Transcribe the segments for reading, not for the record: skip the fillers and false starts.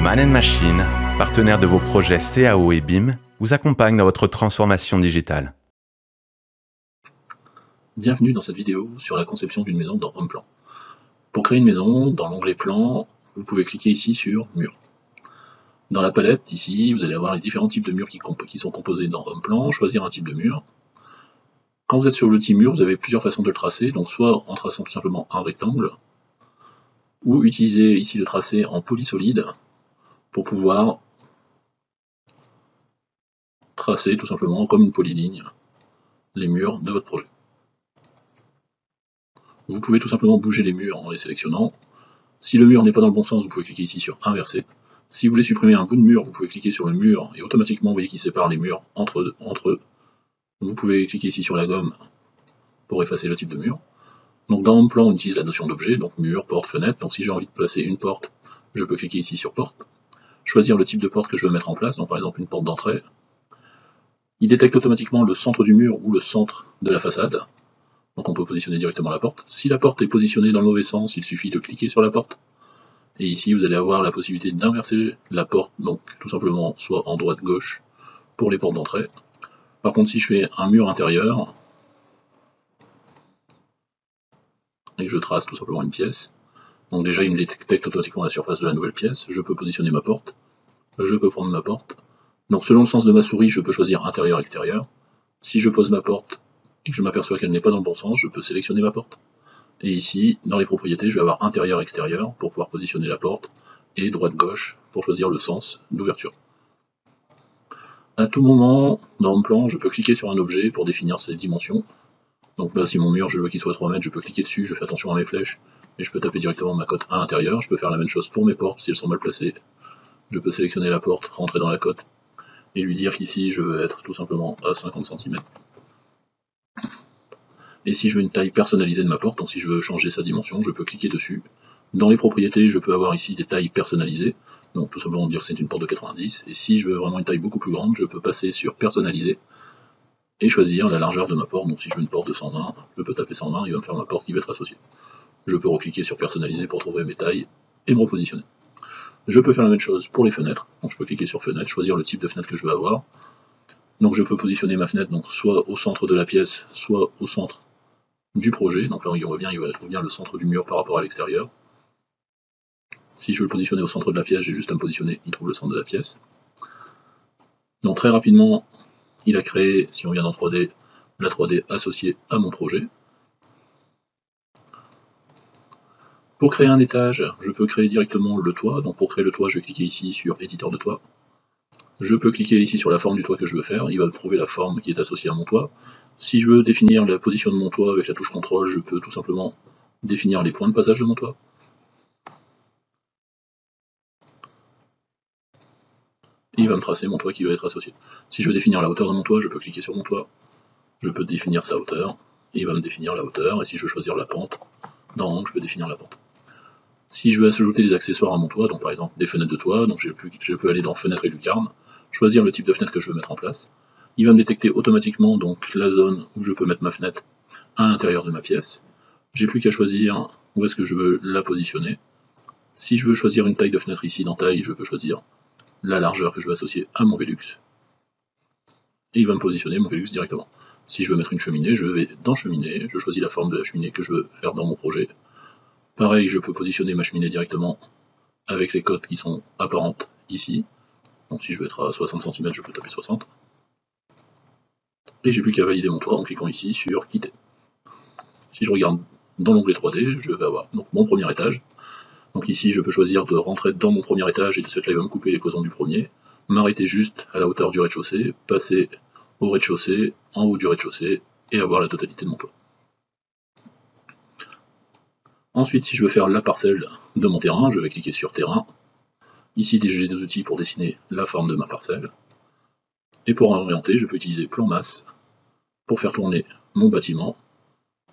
Man Machine, partenaire de vos projets CAO et BIM, vous accompagne dans votre transformation digitale. Bienvenue dans cette vidéo sur la conception d'une maison dans HomePlan. Pour créer une maison, dans l'onglet Plan, vous pouvez cliquer ici sur Murs. Dans la palette, ici, vous allez avoir les différents types de murs qui sont composés dans HomePlan, choisir un type de mur. Quand vous êtes sur l'outil Mur, vous avez plusieurs façons de le tracer, donc soit en traçant tout simplement un rectangle, ou utiliser ici le tracé en polysolide pour pouvoir tracer tout simplement comme une polyligne les murs de votre projet. Vous pouvez tout simplement bouger les murs en les sélectionnant. Si le mur n'est pas dans le bon sens, vous pouvez cliquer ici sur inverser. Si vous voulez supprimer un bout de mur, vous pouvez cliquer sur le mur et automatiquement vous voyez qu'il sépare les murs entre eux. Vous pouvez cliquer ici sur la gomme pour effacer le type de mur. Donc dans HomePlan, on utilise la notion d'objet, donc mur, porte, fenêtre. Donc si j'ai envie de placer une porte, je peux cliquer ici sur porte, choisir le type de porte que je veux mettre en place, donc par exemple une porte d'entrée. Il détecte automatiquement le centre du mur ou le centre de la façade. Donc on peut positionner directement la porte. Si la porte est positionnée dans le mauvais sens, il suffit de cliquer sur la porte. Et ici, vous allez avoir la possibilité d'inverser la porte, donc tout simplement soit en droite-gauche pour les portes d'entrée. Par contre, si je fais un mur intérieur, et que je trace tout simplement une pièce, donc déjà il me détecte automatiquement la surface de la nouvelle pièce, je peux positionner ma porte, je peux prendre ma porte. Donc selon le sens de ma souris, je peux choisir intérieur-extérieur. Si je pose ma porte et que je m'aperçois qu'elle n'est pas dans le bon sens, je peux sélectionner ma porte. Et ici, dans les propriétés, je vais avoir intérieur-extérieur pour pouvoir positionner la porte, et droite-gauche pour choisir le sens d'ouverture. À tout moment, dans HomePlan, je peux cliquer sur un objet pour définir ses dimensions. Donc là, si mon mur, je veux qu'il soit 3 mètres, je peux cliquer dessus, je fais attention à mes flèches, et je peux taper directement ma cote à l'intérieur. Je peux faire la même chose pour mes portes si elles sont mal placées. Je peux sélectionner la porte, rentrer dans la cote, et lui dire qu'ici, je veux être tout simplement à 50 cm. Et si je veux une taille personnalisée de ma porte, donc si je veux changer sa dimension, je peux cliquer dessus. Dans les propriétés, je peux avoir ici des tailles personnalisées, donc tout simplement dire que c'est une porte de 90, et si je veux vraiment une taille beaucoup plus grande, je peux passer sur personnaliser, et choisir la largeur de ma porte. Donc si je veux une porte de 120, je peux taper 120, il va me faire ma porte qui va être associée. Je peux recliquer sur personnaliser pour trouver mes tailles, et me repositionner. Je peux faire la même chose pour les fenêtres, donc je peux cliquer sur fenêtre, choisir le type de fenêtre que je veux avoir. Donc je peux positionner ma fenêtre donc soit au centre de la pièce, soit au centre du projet. Donc là il trouve bien le centre du mur par rapport à l'extérieur. Si je veux le positionner au centre de la pièce, j'ai juste à me positionner, il trouve le centre de la pièce. Donc très rapidement, il a créé, si on vient dans 3D, la 3D associée à mon projet. Pour créer un étage, je peux créer directement le toit. Donc pour créer le toit, je vais cliquer ici sur éditeur de toit. Je peux cliquer ici sur la forme du toit que je veux faire, il va trouver la forme qui est associée à mon toit. Si je veux définir la position de mon toit avec la touche CTRL, je peux tout simplement définir les points de passage de mon toit. Et il va me tracer mon toit qui va être associé. Si je veux définir la hauteur de mon toit, je peux cliquer sur mon toit, je peux définir sa hauteur, et il va me définir la hauteur, et si je veux choisir la pente, dans Angle, je peux définir la pente. Si je veux ajouter des accessoires à mon toit, donc par exemple des fenêtres de toit, donc je peux aller dans Fenêtre et lucarne, choisir le type de fenêtre que je veux mettre en place. Il va me détecter automatiquement donc la zone où je peux mettre ma fenêtre à l'intérieur de ma pièce. J'ai plus qu'à choisir où est-ce que je veux la positionner. Si je veux choisir une taille de fenêtre ici dans taille, je peux choisir la largeur que je veux associer à mon Velux. Et il va me positionner mon Velux directement. Si je veux mettre une cheminée, je vais dans cheminée, je choisis la forme de la cheminée que je veux faire dans mon projet. Pareil, je peux positionner ma cheminée directement avec les cotes qui sont apparentes ici. Donc si je veux être à 60 cm, je peux taper 60. Et j'ai plus qu'à valider mon toit en cliquant ici sur quitter. Si je regarde dans l'onglet 3D, je vais avoir donc mon premier étage. Donc ici, je peux choisir de rentrer dans mon premier étage et de cette là, il va me couper les cloisons du premier, m'arrêter juste à la hauteur du rez-de-chaussée, passer au rez-de-chaussée, en haut du rez-de-chaussée, et avoir la totalité de mon toit. Ensuite, si je veux faire la parcelle de mon terrain, je vais cliquer sur terrain. Ici, j'ai des outils pour dessiner la forme de ma parcelle. Et pour orienter, je peux utiliser plan masse pour faire tourner mon bâtiment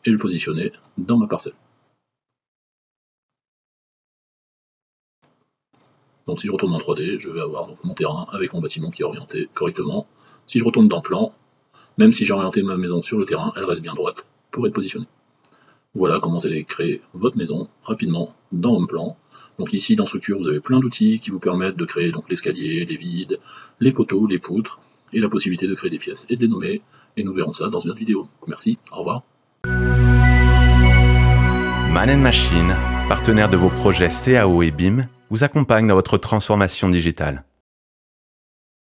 et le positionner dans ma parcelle. Donc si je retourne en 3D, je vais avoir donc mon terrain avec mon bâtiment qui est orienté correctement. Si je retourne dans plan, même si j'ai orienté ma maison sur le terrain, elle reste bien droite pour être positionnée. Voilà comment vous allez créer votre maison rapidement dans HomePlan. Donc ici, dans Structure, vous avez plein d'outils qui vous permettent de créer donc l'escalier, les vides, les poteaux, les poutres, et la possibilité de créer des pièces et de les nommer. Et nous verrons ça dans une autre vidéo. Merci, au revoir. Man & Machine, partenaire de vos projets CAO et BIM, vous accompagne dans votre transformation digitale.